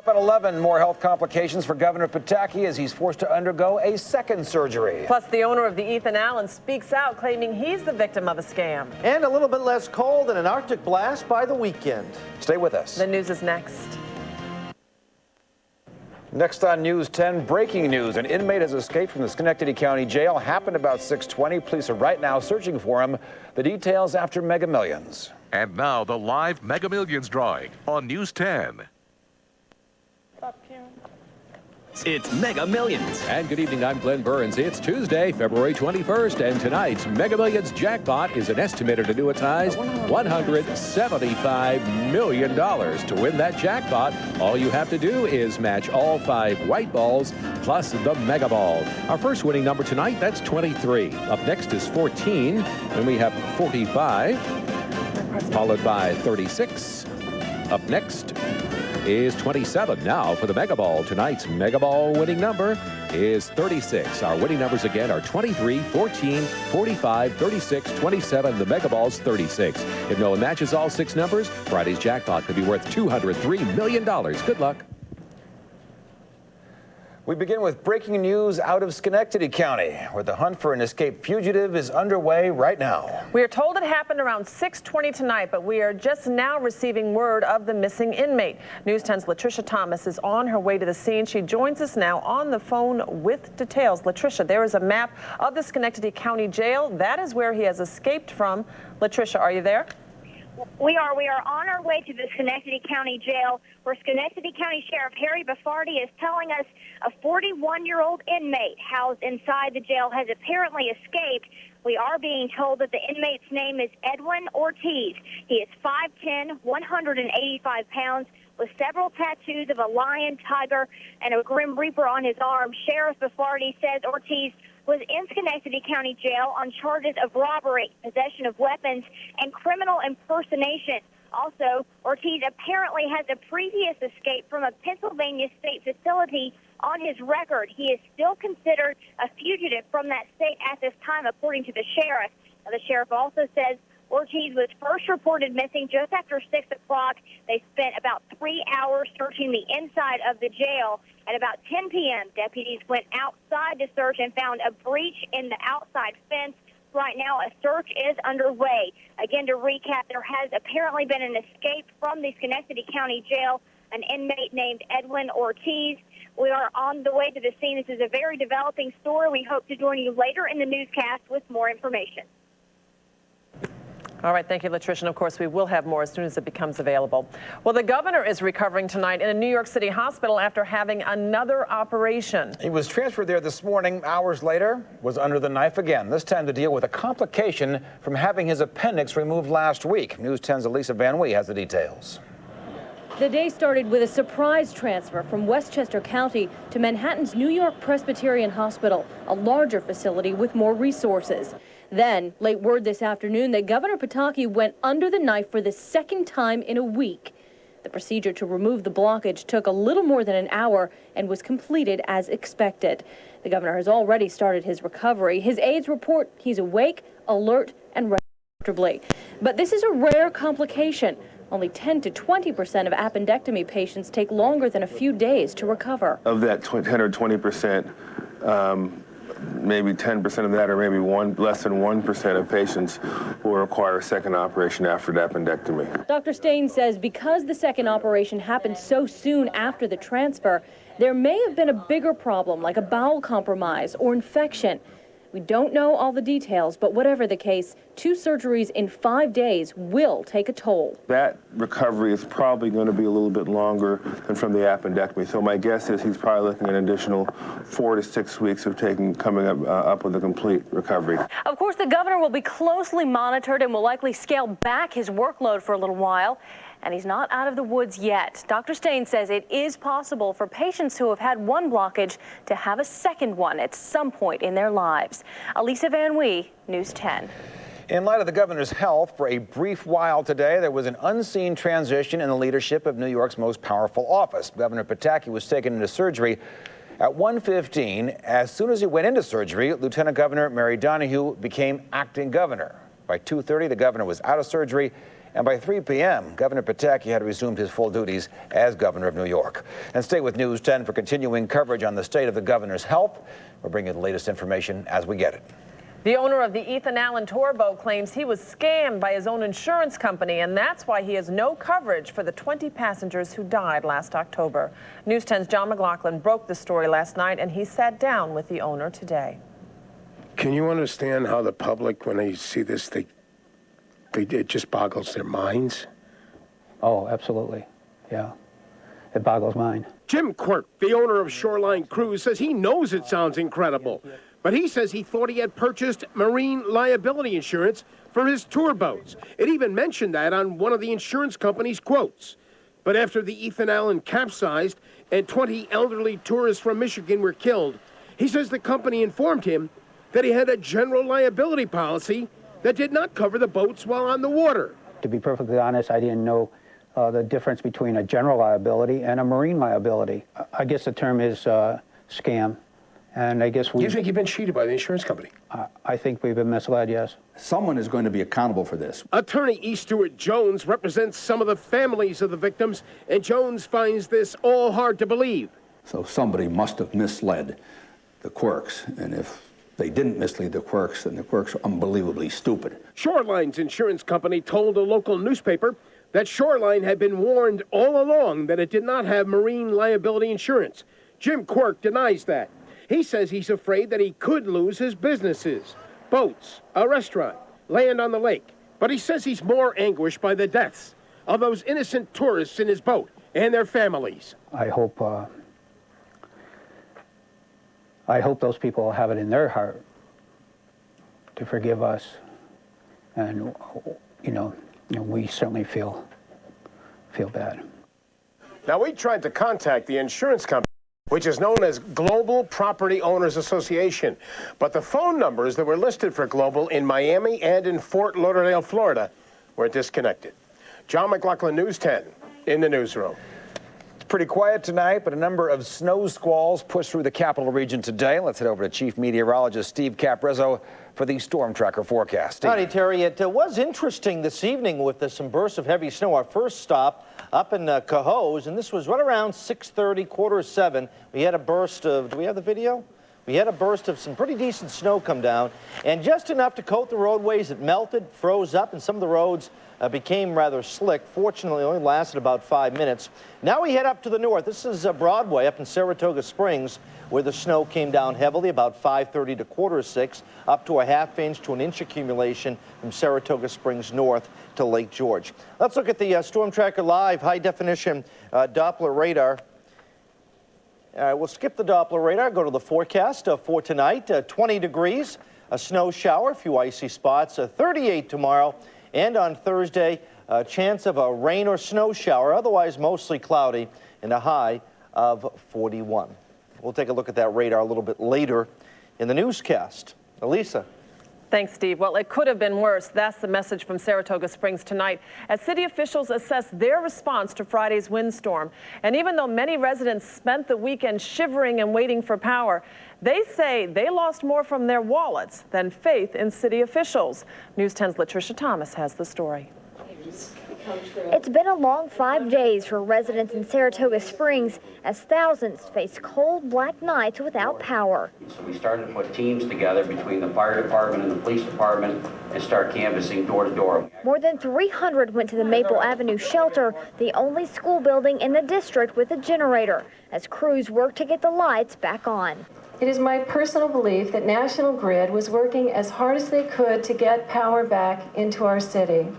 At 11, more health complications for Governor Pataki as he's forced to undergo a second surgery. Plus, the owner of the Ethan Allen speaks out, claiming he's the victim of a scam. And a little bit less cold and an Arctic blast by the weekend. Stay with us. The news is next. Next on News 10, breaking news. An inmate has escaped from the Schenectady County Jail. Happened about 6:20. Police are right now searching for him. The details after Mega Millions. And now the live Mega Millions drawing on News 10. It's Mega Millions. And good evening, I'm Glenn Burns. It's Tuesday, February 21st, and tonight's Mega Millions jackpot is an estimated annuitized $175 million. To win that jackpot, all you have to do is match all 5 white balls plus the Mega Ball. Our first winning number tonight, that's 23. Up next is 14, and we have 45, followed by 36. Up next is 27. Now for the Mega Ball. Tonight's Mega Ball winning number is 36. Our winning numbers again are 23, 14, 45, 36, 27. The Mega Ball's 36. If no one matches all 6 numbers, Friday's jackpot could be worth $203 million. Good luck. We begin with breaking news out of Schenectady County, where the hunt for an escaped fugitive is underway right now. We are told it happened around 6:20 tonight, but we are just now receiving word of the missing inmate. News 10's Latricia Thomas is on her way to the scene. She joins us now on the phone with details. Latricia, there is a map of the Schenectady County Jail. That is where he has escaped from. Latricia, are you there? We are on our way to the Schenectady County Jail, where Schenectady County Sheriff Harry Baffardi is telling us a 41-year-old inmate housed inside the jail has apparently escaped. We are being told that the inmate's name is Edwin Ortiz. He is 5'10", 185 pounds, with several tattoos of a lion, tiger, and a grim reaper on his arm. Sheriff Baffardi says Ortiz was in Schenectady County Jail on charges of robbery, possession of weapons, and criminal impersonation. Also, Ortiz apparently has a previous escape from a Pennsylvania state facility on his record. He is still considered a fugitive from that state at this time, according to the sheriff. Now, the sheriff also says Ortiz was first reported missing just after 6 o'clock. They spent about 3 hours searching the inside of the jail. At about 10 p.m., deputies went outside to search and found a breach in the outside fence. Right now, a search is underway. Again, to recap, there has apparently been an escape from the Schenectady County Jail, an inmate named Edwin Ortiz. We are on the way to the scene. This is a very developing story. We hope to join you later in the newscast with more information. All right, thank you, Latricia. And of course, we will have more as soon as it becomes available. Well, the governor is recovering tonight in a New York City hospital after having another operation. He was transferred there this morning. Hours later, was under the knife again, this time to deal with a complication from having his appendix removed last week. News 10's Elisa has the details. The day started with a surprise transfer from Westchester County to Manhattan's New York Presbyterian Hospital, a larger facility with more resources. Then, late word this afternoon that Governor Pataki went under the knife for the second time in a week. The procedure to remove the blockage took a little more than an hour and was completed as expected. The governor has already started his recovery. His aides report he's awake, alert, and resting comfortably. But this is a rare complication. Only 10 to 20% of appendectomy patients take longer than a few days to recover. Of that 10 or 20%, maybe 10% of that, or maybe less than 1% of patients will require a second operation after the appendectomy. Dr. Stain says because the second operation happened so soon after the transfer, there may have been a bigger problem like a bowel compromise or infection. We don't know all the details, but whatever the case, 2 surgeries in 5 days will take a toll. That recovery is probably going to be a little bit longer than from the appendectomy. So my guess is he's probably looking at an additional 4 to 6 weeks of coming up with a complete recovery. Of course, the governor will be closely monitored and will likely scale back his workload for a little while. And he's not out of the woods yet. Dr. Stain says it is possible for patients who have had one blockage to have a second one at some point in their lives. Elisa, News 10. In light of the governor's health, for a brief while today, there was an unseen transition in the leadership of New York's most powerful office. Governor Pataki was taken into surgery At 1:15, as soon as he went into surgery, Lieutenant Governor Mary Donahue became acting governor. By 2:30, the governor was out of surgery, and by 3 p.m., Governor Pataki had resumed his full duties as governor of New York. And stay with News 10 for continuing coverage on the state of the governor's health. We're bringing you the latest information as we get it. The owner of the Ethan Allen tour boat claims he was scammed by his own insurance company, and that's why he has no coverage for the 20 passengers who died last October. News 10's John McLaughlin broke the story last night, and he sat down with the owner today. Can you understand how the public, when they see this, it just boggles their minds? Oh, absolutely. Yeah. It boggles mine. Jim Quirk, the owner of Shoreline Cruise, says he knows it sounds incredible, but he says he thought he had purchased marine liability insurance for his tour boats. It even mentioned that on one of the insurance company's quotes. But after the Ethan Allen capsized and 20 elderly tourists from Michigan were killed, he says the company informed him that he had a general liability policy that did not cover the boats while on the water. To be perfectly honest, I didn't know the difference between a general liability and a marine liability. I guess the term is scam, and I guess we... You think you've been cheated by the insurance company? I think we've been misled, yes. Someone is going to be accountable for this. Attorney E. Stewart Jones represents some of the families of the victims, and Jones finds this all hard to believe. So somebody must have misled the Quirks, and if they didn't mislead the Quirks, then the Quirks are unbelievably stupid. Shoreline's insurance company told a local newspaper that Shoreline had been warned all along that it did not have marine liability insurance. Jim Quirk denies that. He says he's afraid that he could lose his businesses, boats, a restaurant, land on the lake. But he says he's more anguished by the deaths of those innocent tourists in his boat and their families. I hope those people have it in their heart to forgive us, and we certainly feel bad. Now, we tried to contact the insurance company, which is known as Global Property Owners Association, but the phone numbers that were listed for Global in Miami and in Fort Lauderdale, Florida, were disconnected. John McLaughlin, News 10, in the newsroom. Pretty quiet tonight, but a number of snow squalls pushed through the capital region today. Let's head over to Chief Meteorologist Steve Caporizzo for the Storm Tracker forecast. Steve. Howdy, Terry. It was interesting this evening with some bursts of heavy snow. Our first stop up in Cohoes, and this was right around 6:30, 6:45. We had a burst of, do we have the video? We had a burst of some pretty decent snow come down, and just enough to coat the roadways. It melted, froze up, and some of the roads became rather slick. Fortunately, it only lasted about 5 minutes. Now we head up to the north. This is Broadway up in Saratoga Springs, where the snow came down heavily, about 5:30 to 5:45, up to a half inch to an inch accumulation from Saratoga Springs north to Lake George. Let's look at the Storm Tracker Live high-definition Doppler radar. All right, we'll skip the Doppler radar, go to the forecast for tonight. 20 degrees, a snow shower, a few icy spots, 38 tomorrow. And on Thursday, a chance of a rain or snow shower, otherwise mostly cloudy, and a high of 41. We'll take a look at that radar a little bit later in the newscast. Elisa. Thanks, Steve. Well, it could have been worse. That's the message from Saratoga Springs tonight as city officials assess their response to Friday's windstorm. And even though many residents spent the weekend shivering and waiting for power, they say they lost more from their wallets than faith in city officials. News 10's Latricia Thomas has the story. It's been a long 5 days for residents in Saratoga Springs as thousands face cold, black nights without power. So we started to put teams together between the fire department and the police department and start canvassing door to door. More than 300 went to the Maple Avenue shelter, the only school building in the district with a generator, as crews work to get the lights back on. It is my personal belief that National Grid was working as hard as they could to get power back into our city.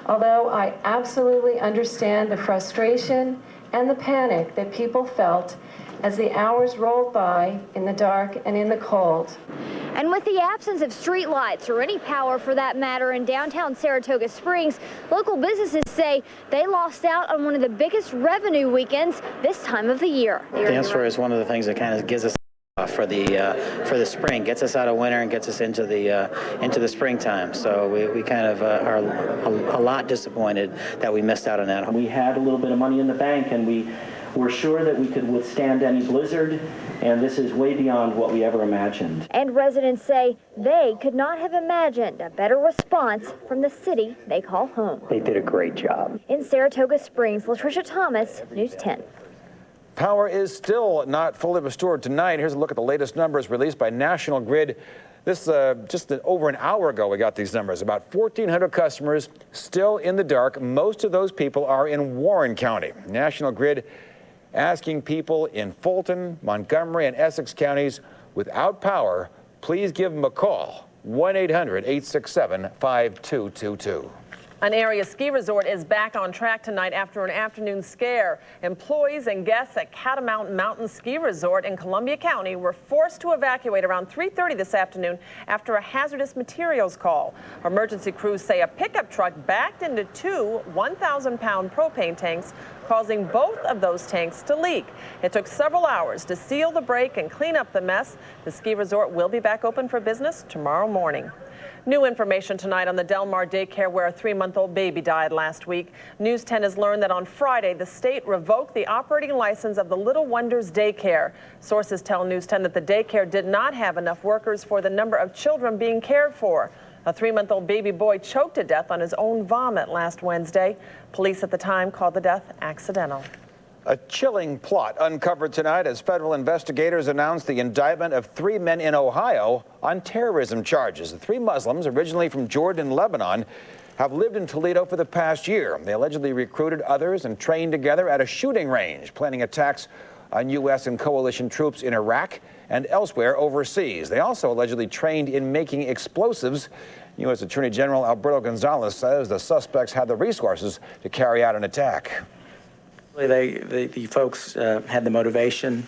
Although I absolutely understand the frustration and the panic that people felt as the hours rolled by in the dark and in the cold. And with the absence of street lights or any power for that matter in downtown Saratoga Springs, local businesses say they lost out on one of the biggest revenue weekends this time of the year. Dance floor is one of the things that kind of gives us for the spring, gets us out of winter and gets us into the springtime. So we kind of are a lot disappointed that we missed out on that. We had a little bit of money in the bank, and we we're sure that we could withstand any blizzard, and this is way beyond what we ever imagined. And residents say they could not have imagined a better response from the city they call home. They did a great job. In Saratoga Springs, Latricia Thomas, News 10. Power is still not fully restored tonight. Here's a look at the latest numbers released by National Grid. This just over an hour ago, we got these numbers. About 1,400 customers still in the dark. Most of those people are in Warren County. National Grid asking people in Fulton, Montgomery, and Essex counties without power, please give them a call. 1-800-867-5222. An area ski resort is back on track tonight after an afternoon scare. Employees and guests at Catamount Mountain Ski Resort in Columbia County were forced to evacuate around 3:30 this afternoon after a hazardous materials call. Emergency crews say a pickup truck backed into two 1,000-pound propane tanks, causing both of those tanks to leak. It took several hours to seal the break and clean up the mess. The ski resort will be back open for business tomorrow morning. New information tonight on the Del Mar daycare where a 3-month-old baby died last week. News 10 has learned that on Friday, the state revoked the operating license of the Little Wonders daycare. Sources tell News 10 that the daycare did not have enough workers for the number of children being cared for. A 3-month-old baby boy choked to death on his own vomit last Wednesday. Police at the time called the death accidental. A chilling plot uncovered tonight as federal investigators announced the indictment of 3 men in Ohio on terrorism charges. The 3 Muslims, originally from Jordan and Lebanon, have lived in Toledo for the past year. They allegedly recruited others and trained together at a shooting range, planning attacks on U.S. and coalition troops in Iraq and elsewhere overseas. They also allegedly trained in making explosives. U.S. Attorney General Alberto Gonzales says the suspects had the resources to carry out an attack. The folks had the motivation,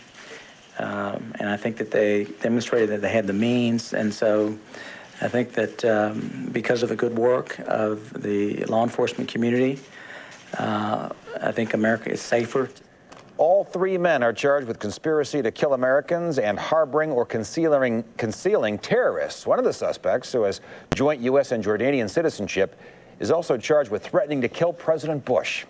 and I think that they demonstrated that they had the means, and so I think that because of the good work of the law enforcement community, I think America is safer. All 3 men are charged with conspiracy to kill Americans and harboring or concealing terrorists. One of the suspects, who has joint U.S. and Jordanian citizenship, is also charged with threatening to kill President Bush.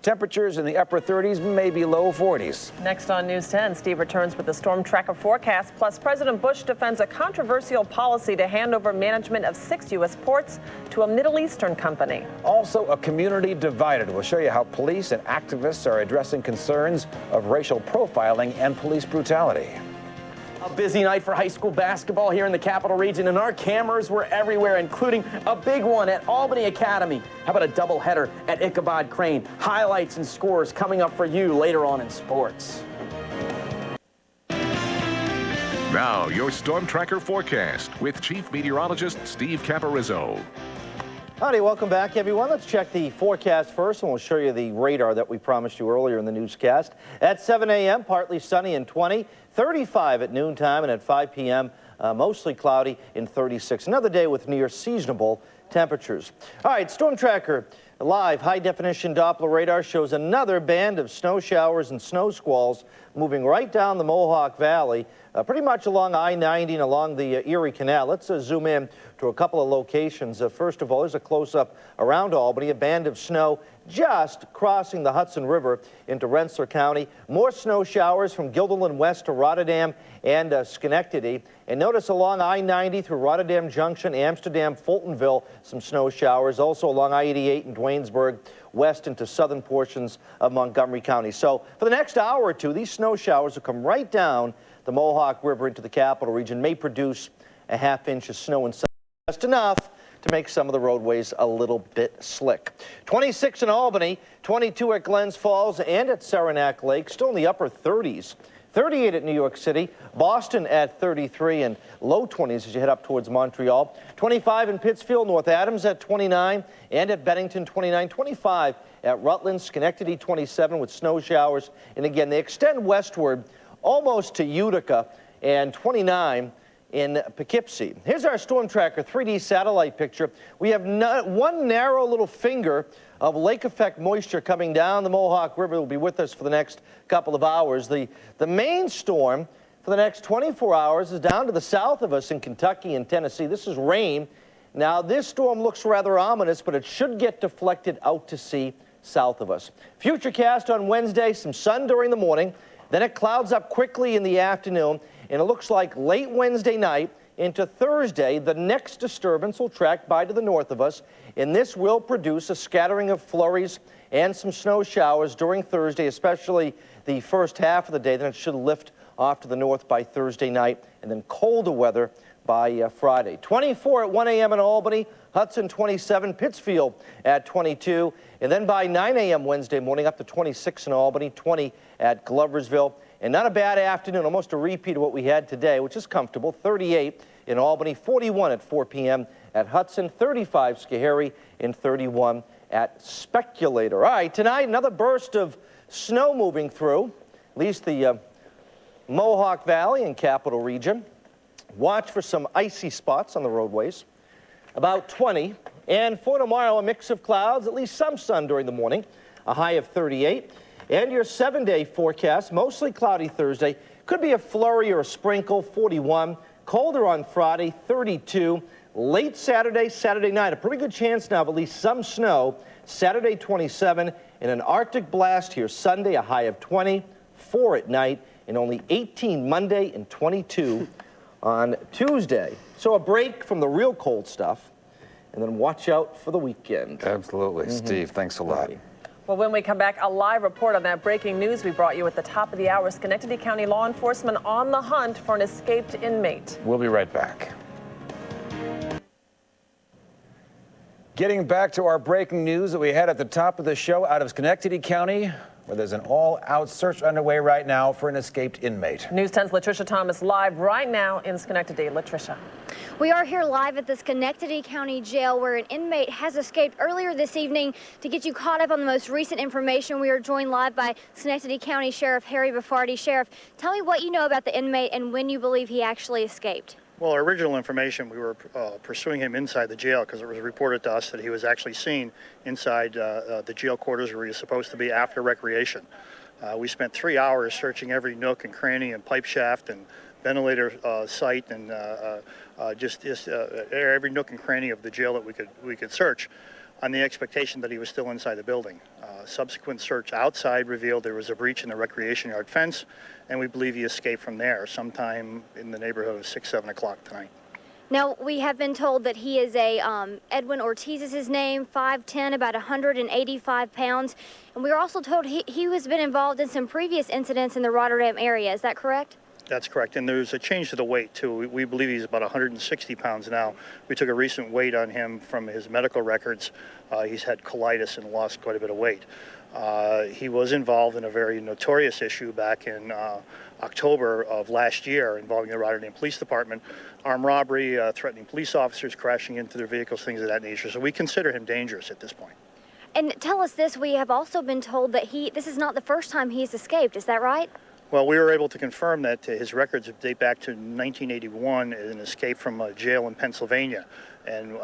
Temperatures in the upper 30s, maybe low 40s. Next on News 10, Steve returns with the storm tracker forecast. Plus, President Bush defends a controversial policy to hand over management of 6 U.S. ports to a Middle Eastern company. Also, a community divided. We'll show you how police and activists are addressing concerns of racial profiling and police brutality. A busy night for high school basketball here in the Capital Region, and our cameras were everywhere, including a big one at Albany Academy. How about a doubleheader at Ichabod Crane? Highlights and scores coming up for you later on in sports. Now, your Storm Tracker forecast with Chief Meteorologist Steve Caporizzo. Howdy, welcome back, everyone. Let's check the forecast first, and we'll show you the radar that we promised you earlier in the newscast. At 7 a.m., partly sunny and 20, 35 at noontime, and at 5 p.m., mostly cloudy in 36. Another day with near seasonable temperatures. All right, Storm Tracker live high-definition Doppler radar shows another band of snow showers and snow squalls moving right down the Mohawk Valley, pretty much along I-90 and along the Erie Canal. Let's zoom in to a couple of locations. First of all, there's a close-up around Albany, a band of snow just crossing the Hudson River into Rensselaer County. More snow showers from Guilderland west to Rotterdam and Schenectady. And notice along I-90 through Rotterdam Junction, Amsterdam, Fultonville, some snow showers. Also along I-88 in Dwaynesburg, west into southern portions of Montgomery County. So for the next hour or two, these snow showers will come right down the Mohawk River into the Capital Region, may produce a half-inch of snow in some, just enough to make some of the roadways a little bit slick. 26 in Albany, 22 at Glens Falls and at Saranac Lake, still in the upper 30s. 38 at New York City, Boston at 33 and low 20s as you head up towards Montreal. 25 in Pittsfield, North Adams at 29 and at Bennington 29, 25 at Rutland, Schenectady 27 with snow showers. And again, they extend westward almost to Utica and 29 in Poughkeepsie. Here's our Storm Tracker 3D satellite picture. We have one narrow little finger of lake effect moisture coming down the Mohawk River. Will be with us for the next couple of hours. The main storm for the next 24 hours is down to the south of us in Kentucky and Tennessee. This is rain. Now, this storm looks rather ominous, but it should get deflected out to sea south of us. Futurecast on Wednesday, some sun during the morning, then it clouds up quickly in the afternoon, and it looks like late Wednesday night into Thursday, the next disturbance will track by to the north of us, and this will produce a scattering of flurries and some snow showers during Thursday, especially the first half of the day. Then it should lift off to the north by Thursday night, and then colder weather by Friday. 24 at 1 a.m. in Albany, Hudson 27, Pittsfield at 22, and then by 9 a.m. Wednesday morning up to 26 in Albany, 20 at Gloversville. And not a bad afternoon, almost a repeat of what we had today, which is comfortable. 38 in Albany, 41 at 4 p.m. at Hudson, 35 Schoharie, and 31 at Speculator. All right, tonight another burst of snow moving through, at least the Mohawk Valley and Capital Region. Watch for some icy spots on the roadways. About 20. And for tomorrow, a mix of clouds, at least some sun during the morning, a high of 38. And your 7-day forecast, mostly cloudy Thursday. Could be a flurry or a sprinkle, 41. Colder on Friday, 32. Late Saturday, Saturday night, a pretty good chance now of at least some snow. Saturday, 27. And an Arctic blast here Sunday, a high of 20. 4 at night. And only 18 Monday and 22 on Tuesday. So a break from the real cold stuff. And then watch out for the weekend. Absolutely. Steve, thanks a lot. Well, when we come back, a live report on that breaking news we brought you at the top of the hour. Schenectady County law enforcement on the hunt for an escaped inmate. We'll be right back. Getting back to our breaking news that we had at the top of the show out of Schenectady County, where there's an all-out search underway right now for an escaped inmate. News 10's Latricia Thomas live right now in Schenectady. Latricia. We are here live at the Schenectady County Jail where an inmate has escaped earlier this evening. To get you caught up on the most recent information, we are joined live by Schenectady County Sheriff Harry Baffardi. Sheriff, tell me what you know about the inmate and when you believe he actually escaped. Well, our original information, we were pursuing him inside the jail because it was reported to us that he was actually seen inside the jail quarters where he was supposed to be after recreation. We spent 3 hours searching every nook and cranny and pipe shaft and ventilator site and just every nook and cranny of the jail that we could search on the expectation that he was still inside the building. Subsequent search outside revealed there was a breach in the recreation yard fence, and we believe he escaped from there sometime in the neighborhood of 6, 7 o'clock tonight. Now, we have been told that he is Edwin Ortiz is his name, 5'10", about 185 pounds. And we were also told he has been involved in some previous incidents in the Rotterdam area. Is that correct? That's correct, and there's a change to the weight, too. We believe he's about 160 pounds now. We took a recent weight on him from his medical records. He's had colitis and lost quite a bit of weight. He was involved in a very notorious issue back in October of last year involving the Rotterdam Police Department. Armed robbery, threatening police officers, crashing into their vehicles, things of that nature. So we consider him dangerous at this point. And tell us this, we have also been told that this is not the first time he's escaped. Is that right? Well, we were able to confirm that his records date back to 1981, an escape from a jail in Pennsylvania. And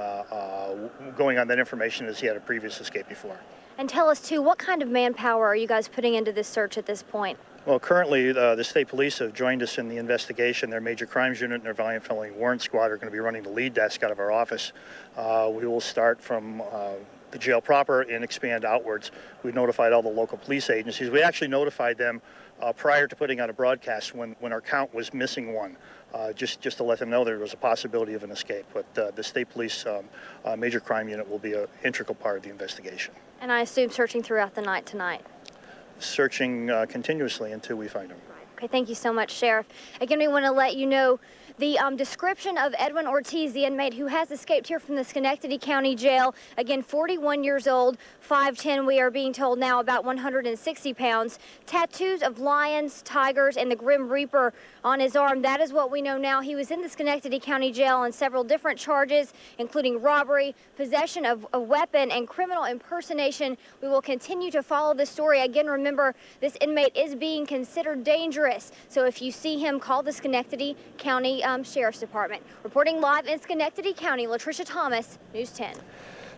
going on that information is he had a previous escape before. And tell us, too, what kind of manpower are you guys putting into this search at this point? Well, currently, the state police have joined us in the investigation. Their major crimes unit and their violent felony warrant squad are going to be running the lead desk out of our office. We will start from the jail proper and expand outwards. We notified all the local police agencies. We actually notified them prior to putting out a broadcast when our count was missing one, just to let them know there was a possibility of an escape. But the state police major crime unit will be an integral part of the investigation. And I assume searching throughout the night tonight. Searching continuously until we find him. Okay, thank you so much, Sheriff. Again, we want to let you know the description of Edwin Ortiz, the inmate who has escaped here from the Schenectady County Jail. Again, 41 years old, 5'10", we are being told now, about 160 pounds. Tattoos of lions, tigers, and the Grim Reaper on his arm. That is what we know now. He was in the Schenectady County Jail on several different charges, including robbery, possession of a weapon, and criminal impersonation. We will continue to follow this story. Again, remember, this inmate is being considered dangerous. So if you see him, call the Schenectady County Sheriff's Department. Reporting live in Schenectady County, Latricia Thomas, News 10.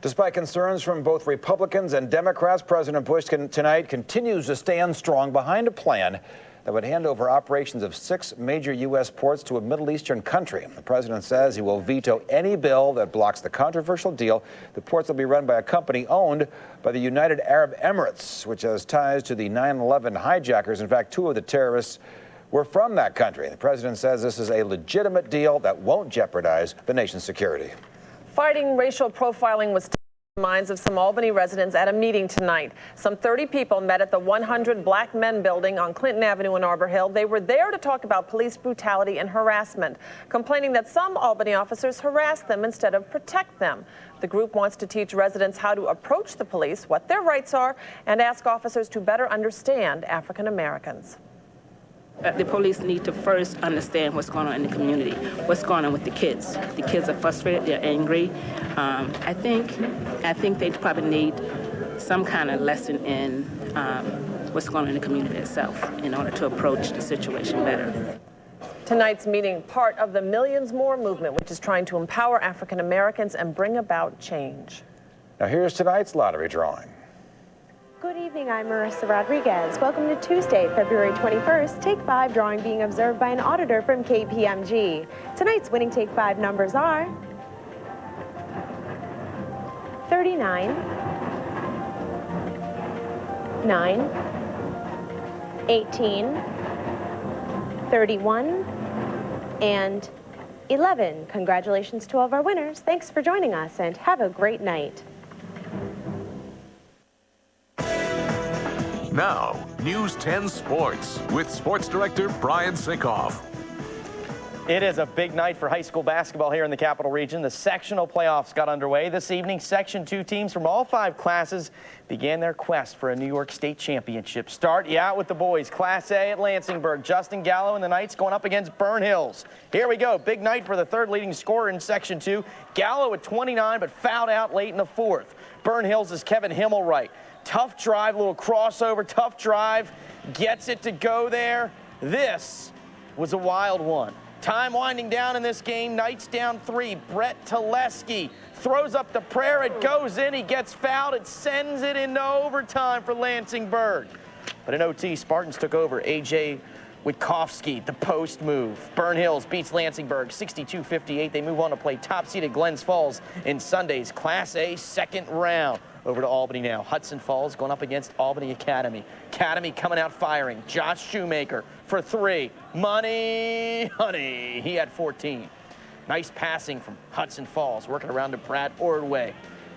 Despite concerns from both Republicans and Democrats, President Bush tonight continues to stand strong behind a plan that would hand over operations of 6 major U.S. ports to a Middle Eastern country. The president says he will veto any bill that blocks the controversial deal. The ports will be run by a company owned by the United Arab Emirates, which has ties to the 9/11 hijackers. In fact, 2 of the terrorists were from that country. The president says this is a legitimate deal that won't jeopardize the nation's security. Fighting racial profiling was in the minds of some Albany residents at a meeting tonight. Some 30 people met at the 100 Black Men building on Clinton Avenue in Arbor Hill. They were there to talk about police brutality and harassment, complaining that some Albany officers harass them instead of protect them. The group wants to teach residents how to approach the police, what their rights are, and ask officers to better understand African Americans. The police need to first understand what's going on in the community, what's going on with the kids. The kids are frustrated, they're angry. I think they probably need some kind of lesson in what's going on in the community itself in order to approach the situation better. Tonight's meeting, part of the Millions More movement, which is trying to empower African Americans and bring about change. Now here's tonight's lottery drawing. Good evening, I'm Marissa Rodriguez. Welcome to Tuesday, February 21st, Take 5 drawing being observed by an auditor from KPMG. Tonight's winning Take 5 numbers are 39, 9, 18, 31, and 11. Congratulations to all of our winners. Thanks for joining us and have a great night. Now, News 10 Sports with Sports Director Brian Sinkoff. It is a big night for high school basketball here in the Capital Region. The sectional playoffs got underway this evening. Section 2 teams from all 5 classes began their quest for a New York State championship. Start you out with the boys. Class A at Lansingburg. Justin Gallo and the Knights going up against Burn Hills. Here we go. Big night for the 3rd leading scorer in Section 2. Gallo at 29, but fouled out late in the 4th. Burn Hills is Kevin Himmelwright. Tough drive, little crossover, tough drive. Gets it to go there. This was a wild one. Time winding down in this game. Knights down 3. Brett Teleski throws up the prayer. It goes in. He gets fouled. It sends it into overtime for Lansingburg. But in OT, Spartans took over. A.J. Witkowski, the post move. Burn Hills beats Lansingburg 62-58. They move on to play top-seeded Glens Falls in Sunday's Class A 2nd round. Over to Albany now. Hudson Falls going up against Albany Academy. Academy coming out firing. Josh Shoemaker for 3. Money, honey. He had 14. Nice passing from Hudson Falls. Working around to Brad Ordway.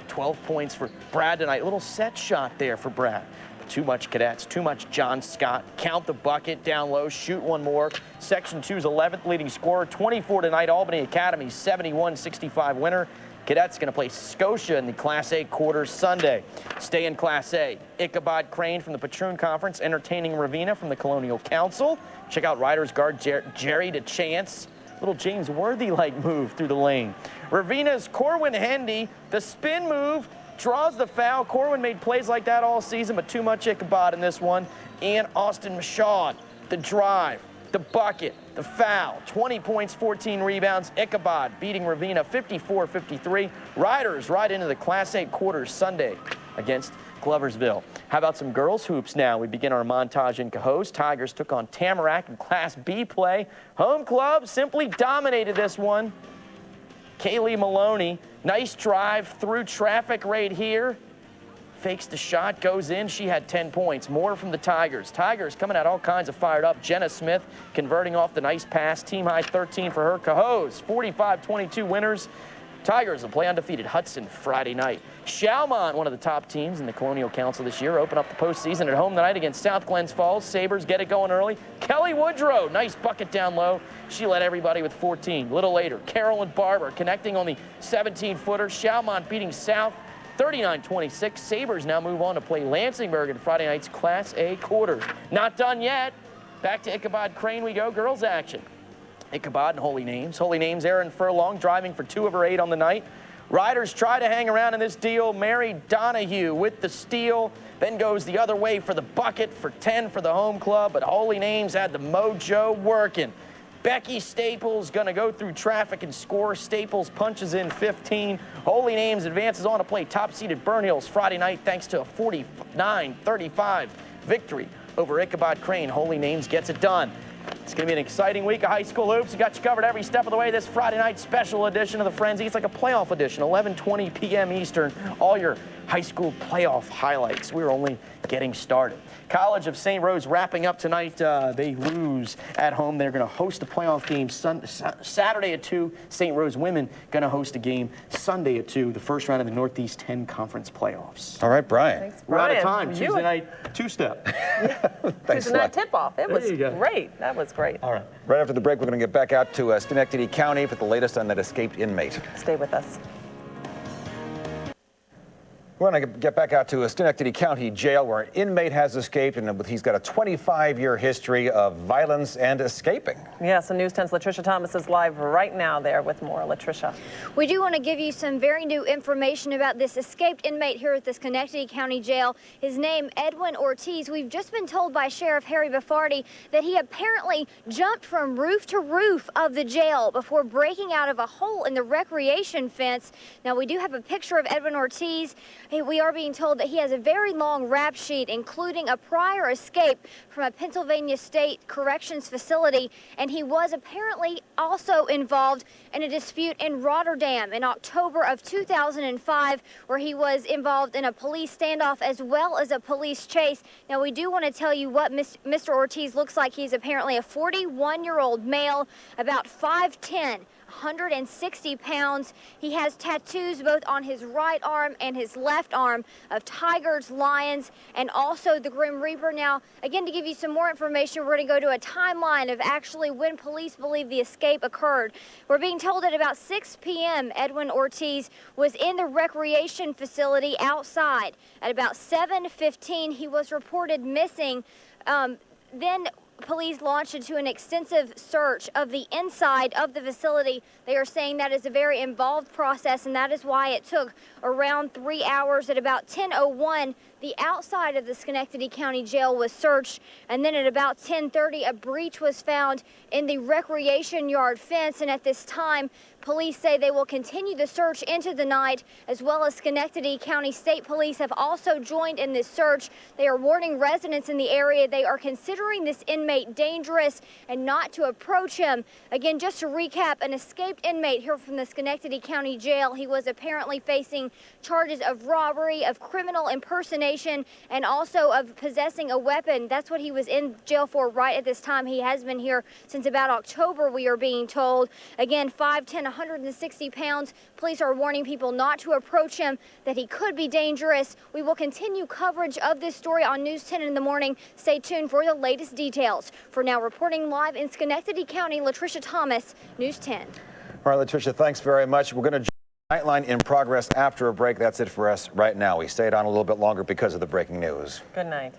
12 points for Brad tonight. Little set shot there for Brad. Too much cadets, too much John Scott. Count the bucket, down low, shoot one more. Section 2's 11th leading scorer. 24 tonight. Albany Academy 71-65 winner. Cadets going to play Scotia in the Class A quarters Sunday. Stay in Class A. Ichabod Crane from the Patroon Conference, entertaining Ravenna from the Colonial Council. Check out Riders guard Jerry DeChance. Little James Worthy-like move through the lane. Ravenna's Corwin Hendy, the spin move, draws the foul. Corwin made plays like that all season, but too much Ichabod in this one. And Austin Michaud, the drive, the bucket, the foul, 20 points, 14 rebounds. Ichabod beating Ravenna 54-53. Riders right into the Class A quarters Sunday against Gloversville. How about some girls hoops now? We begin our montage in Cohoes. Tigers took on Tamarack in Class B play. Home club simply dominated this one. Kaylee Maloney, nice drive through traffic right here. Fakes the shot, goes in. She had 10 points. More from the Tigers. Tigers coming out all kinds of fired up. Jenna Smith converting off the nice pass. Team high 13 for her. Cohoes, 45-22 winners. Tigers will play undefeated Hudson Friday night. Chalmont, one of the top teams in the Colonial Council this year, open up the postseason at home tonight against South Glens Falls. Sabres get it going early. Kelly Woodrow, nice bucket down low. She led everybody with 14. A little later, Carolyn Barber connecting on the 17-footer. Chalmont beating South 39-26. Sabres now move on to play Lansingburg in Friday night's Class A quarters. Not done yet. Back to Ichabod Crane we go. Girls action. Ichabod and Holy Names. Holy Names, Aaron Furlong driving for 2 of her 8 on the night. Riders try to hang around in this deal. Mary Donahue with the steal. Then goes the other way for the bucket for 10 for the home club. But Holy Names had the mojo working. Becky Staples going to go through traffic and score. Staples punches in 15. Holy Names advances on to play top-seeded Burn Hills Friday night thanks to a 49-35 victory over Ichabod Crane. Holy Names gets it done. It's going to be an exciting week of high school hoops. We got you covered every step of the way. This Friday night special edition of the Frenzy. It's like a playoff edition, 11:20 p.m. Eastern. All your high school playoff highlights. We're only getting started. College of St. Rose wrapping up tonight. They lose at home. They're going to host a playoff game Saturday at 2. St. Rose women going to host a game Sunday at 2, the first round of the Northeast 10 Conference playoffs. All right, Brian. Thanks, We're out of Brian. time. Tuesday night two-step. Thanks Tuesday night tip-off. It was There you go. great. That was great. All right. Right after the break, we're going to get back out to Schenectady County for the latest on that escaped inmate. Stay with us. We're going to get back out to Schenectady County Jail, where an inmate has escaped, and he's got a 25-year history of violence and escaping. Yes, and News 10's Latricia Thomas is live right now there with more. Latricia. We do want to give you some very new information about this escaped inmate here at the Schenectady County Jail. His name, Edwin Ortiz. We've just been told by Sheriff Harry Baffardi that he apparently jumped from roof to roof of the jail before breaking out of a hole in the recreation fence. Now, we do have a picture of Edwin Ortiz. We are being told that he has a very long rap sheet, including a prior escape from a Pennsylvania State Corrections facility, and he was apparently also involved in a dispute in Rotterdam in October of 2005, where he was involved in a police standoff as well as a police chase. Now, we do want to tell you what Mr. Ortiz looks like. He's apparently a 41-year-old male, about 5'10", 160 pounds. He has tattoos both on his right arm and his left arm of tigers, lions, and also the Grim Reaper. Now, again, to give you some more information, we're going to go to a timeline of actually when police believe the escape occurred. We're being told at about 6 p.m. Edwin Ortiz was in the recreation facility outside. At about 7:15, he was reported missing. Then police launched into an extensive search of the inside of the facility. They are saying that is a very involved process, and that is why it took around 3 hours. At about 10:01, the outside of the Schenectady County Jail was searched, and then at about 10:30, a breach was found in the recreation yard fence, and at this time, police say they will continue the search into the night, as well as Schenectady County State Police have also joined in this search. They are warning residents in the area they are considering this inmate dangerous and not to approach him. Again, just to recap, an escaped inmate here from the Schenectady County Jail. He was apparently facing charges of robbery, of criminal impersonation, and also of possessing a weapon. That's what he was in jail for right at this time. He has been here since about October, we are being told. Again, 5'10", 160 pounds. Police are warning people not to approach him, that he could be dangerous. We will continue coverage of this story on News 10 in the morning. Stay tuned for the latest details. For now, reporting live in Schenectady County, Latricia Thomas, News 10. All right, Latricia, thanks very much. We're going to Nightline in progress after a break. That's it for us right now. We stayed on a little bit longer because of the breaking news. Good night.